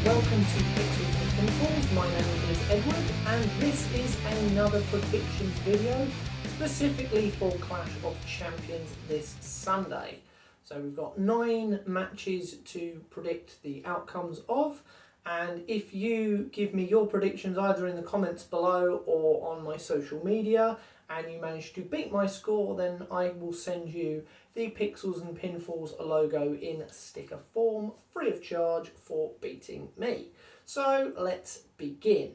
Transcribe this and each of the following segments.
welcome to Pixels and Pinballs. My name is Edward and this is another predictions video specifically for Clash of Champions this Sunday. So we've got 9 matches to predict the outcomes of, and if you give me your predictions either in the comments below or on my social media and you manage to beat my score, then I will send you the Pixels and Pinfalls logo in sticker form, free of charge for beating me. So let's begin.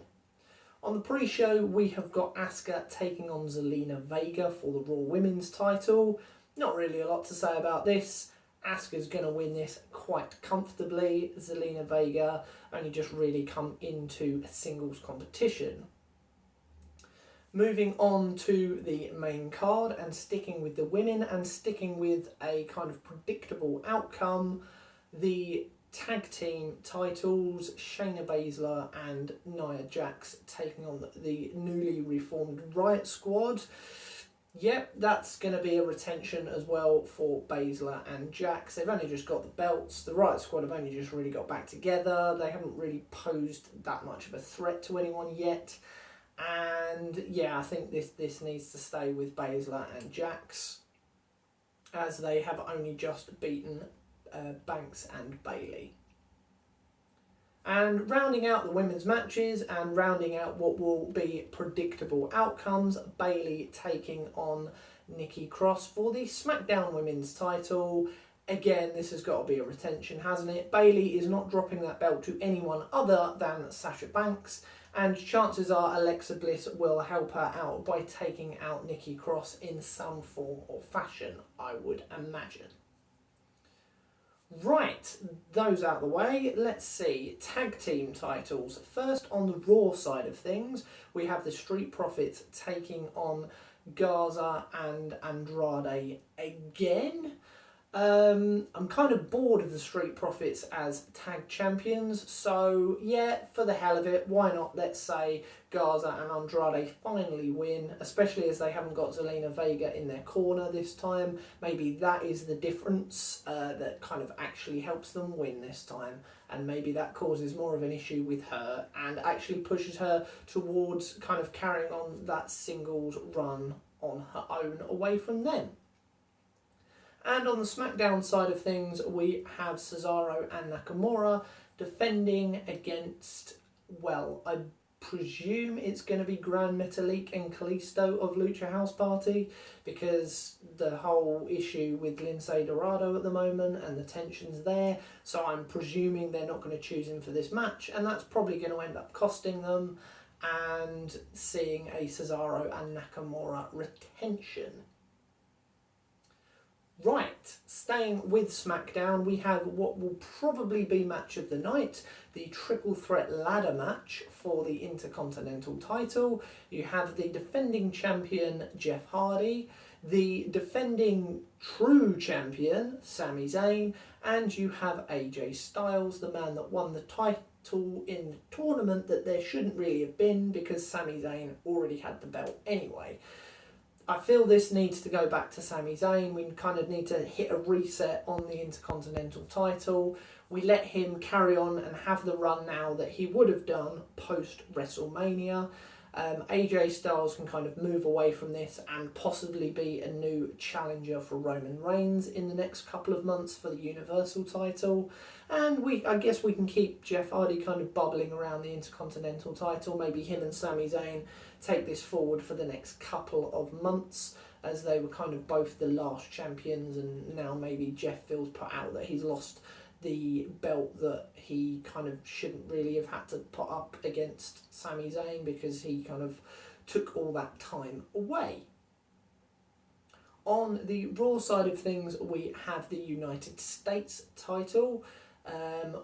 On the pre-show we have got Asuka taking on Zelina Vega for the Raw Women's title. Not really a lot to say about this. Asuka's going to win this quite comfortably. Zelina Vega only just really come into a singles competition. Moving on to the main card and sticking with the women and sticking with a kind of predictable outcome, the tag team titles, Shayna Baszler and Nia Jax taking on the newly reformed Riot Squad. Yep, that's going to be a retention as well for Baszler and Jax. They've only just got the belts. The Riot Squad have only just really got back together. They haven't really posed that much of a threat to anyone yet. And yeah, I think this needs to stay with Baszler and Jax, as they have only just beaten Banks and Bayley. And rounding out the women's matches and rounding out what will be predictable outcomes, Bayley taking on Nikki Cross for the SmackDown Women's title. Again, this has got to be a retention, hasn't it? Bayley is not dropping that belt to anyone other than Sasha Banks, and chances are Alexa Bliss will help her out by taking out Nikki Cross in some form or fashion, I would imagine. Right, those out of the way, let's see. Tag team titles. First, on the Raw side of things, we have the Street Profits taking on Garza and Andrade again. I'm kind of bored of the Street Profits as tag champions, so yeah, for the hell of it, why not? Let's say Garza and Andrade finally win, especially as they haven't got Zelina Vega in their corner this time. Maybe that is the difference that kind of actually helps them win this time, and maybe that causes more of an issue with her and actually pushes her towards kind of carrying on that singles run on her own away from them. And on the SmackDown side of things, we have Cesaro and Nakamura defending against, well, I presume it's going to be Gran Metalik and Kalisto of Lucha House Party, because the whole issue with Lince Dorado at the moment and the tensions there. So I'm presuming they're not going to choose him for this match, and that's probably going to end up costing them and seeing a Cesaro and Nakamura retention. Right, staying with SmackDown, we have what will probably be match of the night, the triple threat ladder match for the Intercontinental title. You have the defending champion Jeff Hardy, the defending true champion Sami Zayn, and you have AJ Styles, the man that won the title in the tournament that there shouldn't really have been because Sami Zayn already had the belt anyway. I feel this needs to go back to Sami Zayn. We kind of need to hit a reset on the Intercontinental title. We let him carry on and have the run now that he would have done post-WrestleMania. AJ Styles can kind of move away from this and possibly be a new challenger for Roman Reigns in the next couple of months for the Universal title. And I guess we can keep Jeff Hardy kind of bubbling around the Intercontinental title. Maybe him and Sami Zayn take this forward for the next couple of months, as they were kind of both the last champions, and now maybe Jeff feels put out that he's lost the belt that he kind of shouldn't really have had to put up against Sami Zayn because he kind of took all that time away. On the Raw side of things, we have the United States title.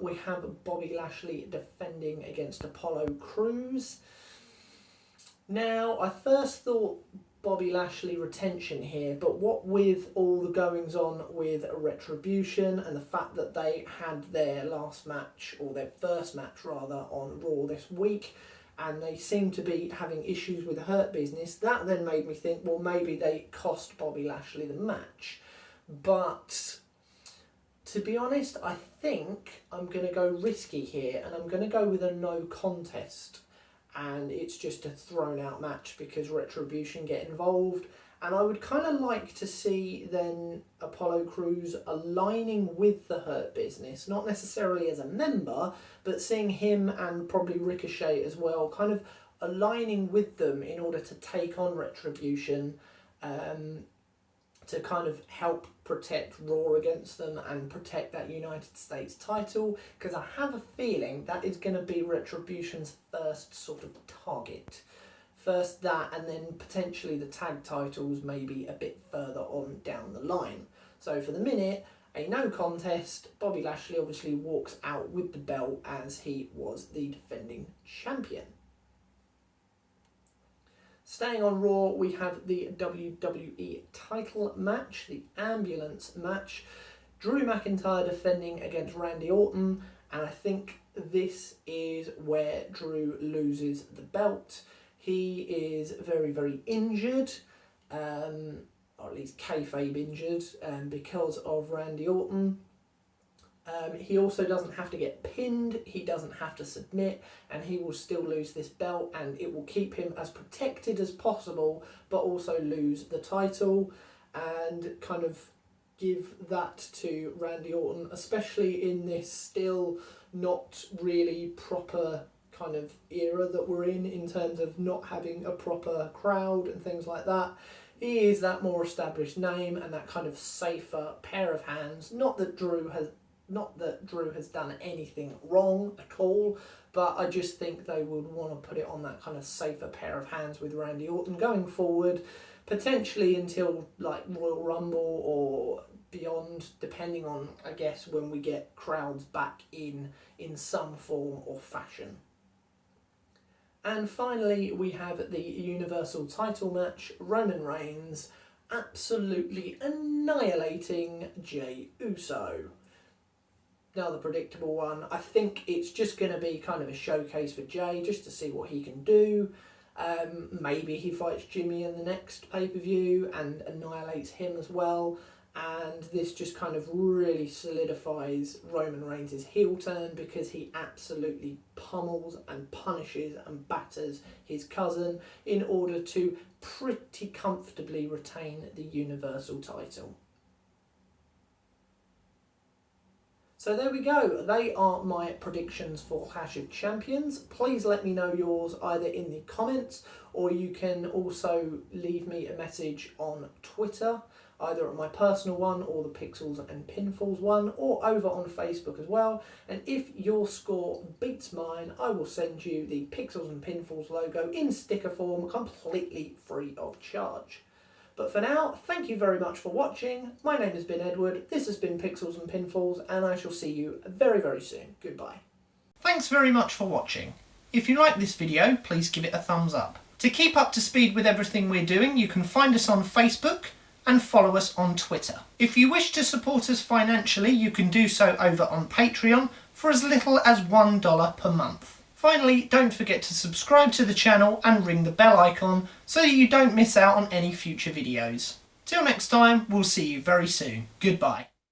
We have Bobby Lashley defending against Apollo Crews. Now, I first thought Bobby Lashley retention here, but what with all the goings on with Retribution and the fact that they had their last match, or their first match rather, on Raw this week, and they seem to be having issues with Hurt Business, that then made me think, well, maybe they cost Bobby Lashley the match. But To be honest, I think I'm going to go risky here, and I'm going to go with a no contest. And it's just a thrown out match because Retribution get involved. And I would kind of like to see then Apollo Crews aligning with the Hurt Business, not necessarily as a member, but seeing him and probably Ricochet as well, kind of aligning with them in order to take on Retribution, to kind of help protect Raw against them and protect that United States title, because I have a feeling that is going to be Retribution's first sort of target. First that, and then potentially the tag titles maybe a bit further on down the line. So for the minute, a no contest. Bobby Lashley obviously walks out with the belt as he was the defending champion. Staying on Raw, we have the WWE title match, the ambulance match. Drew McIntyre defending against Randy Orton, and I think this is where Drew loses the belt. He is very, very injured, or at least kayfabe injured, because of Randy Orton. He also doesn't have to get pinned, he doesn't have to submit, and he will still lose this belt, and it will keep him as protected as possible, but also lose the title, and kind of give that to Randy Orton, especially in this still not really proper kind of era that we're in terms of not having a proper crowd and things like that. He is that more established name and that kind of safer pair of hands. Not that Drew has done anything wrong at all, but I just think they would want to put it on that kind of safer pair of hands with Randy Orton going forward, potentially until like Royal Rumble or beyond, depending on, I guess, when we get crowds back in some form or fashion. And finally, we have the Universal title match, Roman Reigns absolutely annihilating Jey Uso. Now the predictable one, I think it's just going to be kind of a showcase for Jey, just to see what he can do. Maybe he fights Jimmy in the next pay-per-view and annihilates him as well. And this just kind of really solidifies Roman Reigns' heel turn, because he absolutely pummels and punishes and batters his cousin in order to pretty comfortably retain the Universal title. So there we go, they are my predictions for Clash of Champions. Please let me know yours either in the comments, or you can also leave me a message on Twitter, either at my personal one or the Pixels and Pinfalls one, or over on Facebook as well. And if your score beats mine, I will send you the Pixels and Pinfalls logo in sticker form, completely free of charge. But for now, thank you very much for watching. My name has been Edward, this has been Pixels and Pinfalls, and I shall see you very, very soon. Goodbye. Thanks very much for watching. If you like this video, please give it a thumbs up. To keep up to speed with everything we're doing, you can find us on Facebook and follow us on Twitter. If you wish to support us financially, you can do so over on Patreon for as little as $1 per month. Finally, don't forget to subscribe to the channel and ring the bell icon so that you don't miss out on any future videos. Till next time, we'll see you very soon. Goodbye.